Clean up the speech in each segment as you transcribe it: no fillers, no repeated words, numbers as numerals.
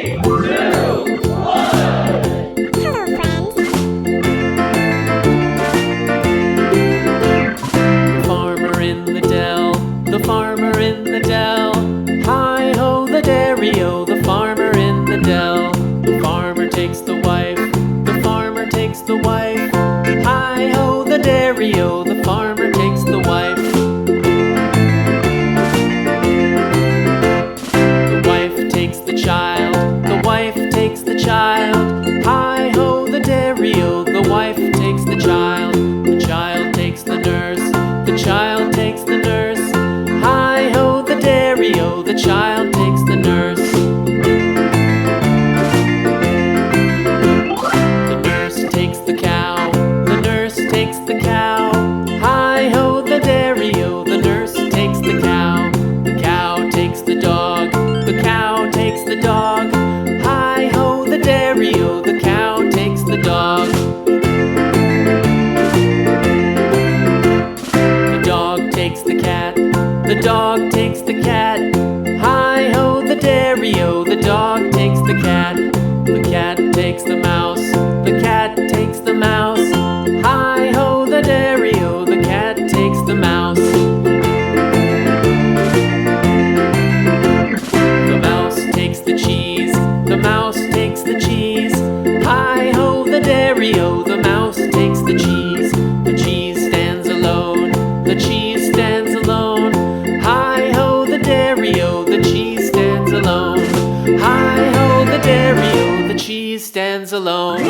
Hello, friends. The farmer in the dell, the farmer in the dell. Hi-ho the dairy-o, the farmer in the dell. The farmer takes the wife, the farmer takes the wife. Hi-ho the dairy-o, the farmer takes the wife. The wife takes the child, the wife takes the child. Hi-ho the dairy-o, the wife takes the child. The child takes the nurse, the child takes the nurse. Hi-ho the dairy-o, the child takes the nurse. The nurse takes the cow, the nurse takes the cow. Hi-ho the dairy-o, the nurse takes the cow. The cow takes the dog, the cow takes the dog. Hi-ho the dairy-o, the cow takes the dog. The dog takes the cat, the dog takes the cat. Hi-ho the dairy-o, the dog takes the cat. The cat takes the mouse, the cat takes the mouse. Hi-ho the dairy-o, the cat takes the mouse. The mouse takes the cheese, the mouse takes the cheese. Hi-ho the dairy-o, the mouse takes the cheese. The cheese stands alone, the cheese stands alone. Hi-ho the dairy-o, the cheese stands alone. Hi-ho the dairy-o, the cheese stands alone.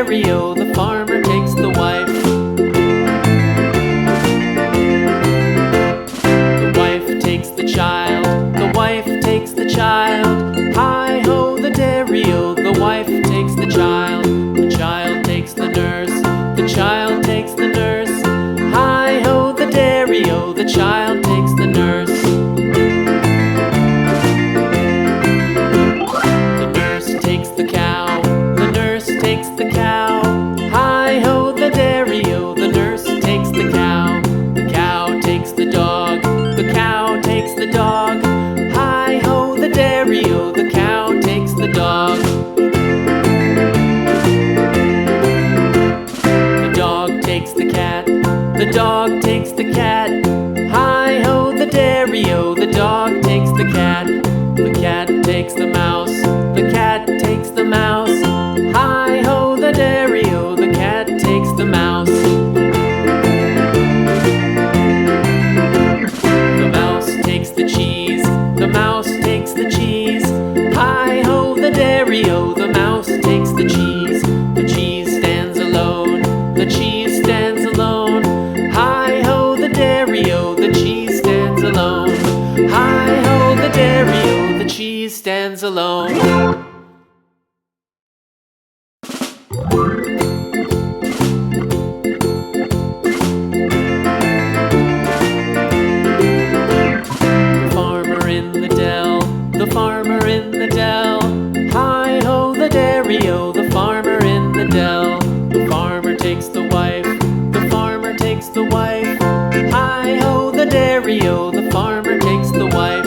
dairy-o, the farmer takes the wife. The wife takes the child, the wife takes the child. Hi-ho, the dairy-o, the wife takes the child. The child takes the nurse, the child takes the nurse. Hi-ho, the dairy-o, the child takes the nurse. The nurse takes the cow, the nurse takes the cow. Hi-ho, the dairy-o, the nurse takes the cow. The cow takes the dog, the cow takes the dog. Hi-ho, the dairy-o, the cow takes the dog. The dog takes the cat, the dog takes the cat. Hi-ho, the dairy-o, the dog takes the cat. The cat takes the mouse, the cat takes the mouse. Hi-ho, the dairy-o, the cat takes the mouse. The mouse takes the cheese, the mouse takes the cheese. Hi-ho, the dairy-o, the mouse takes the cheese. The cheese stands alone, the cheese stands alone. Hi-ho, the dairy-o, the cheese stands alone. Hi-ho, the dairy-o, the cheese stands alone. The farmer in the dell. Hi-ho, the dairy-o, the farmer in the dell. The farmer takes the wife, the farmer takes the wife. Hi-ho, the dairy-o, the farmer takes the wife.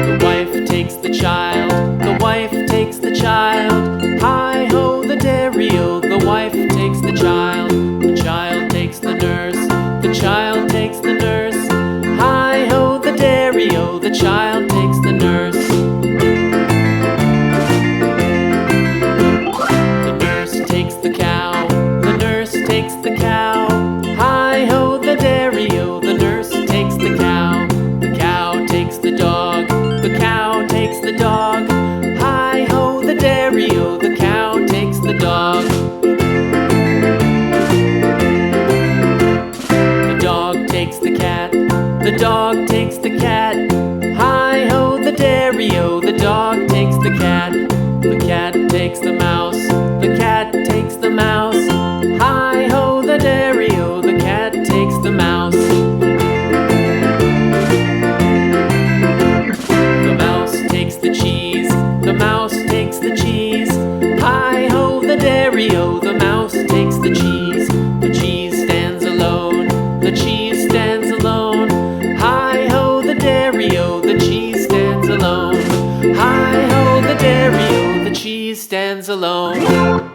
The wife takes the child, the wife takes the child. Hi-ho, the dairy-o, the wife takes the child. The child takes the nurse, the child takes the nurse. Hi-ho, the dairy-o, the child takes the nurse. The nurse takes the cow, the nurse takes the cow. Hi-ho, the dairy-o, the nurse takes the cow. The cow takes the dog, the cow takes the dog. Hi-ho, the dairy-o, the cow takes the dog. The dog takes the cat, the dog takes the cat. Hi-ho, the dairy-o, the dog takes the cat. The cat takes the mouse, the cat takes the mouse. Hi-ho, the dairy-o, the cat takes the mouse. The mouse takes the cheese, the mouse takes the cheese. Hi-ho, the dairy-o, the mouse takes the cheese. The cheese stands alone, the cheese stands alone. Hi-ho, the dairy-o, the cheese stands alone. Hi-ho, the dairy-o, the cheese stands alone.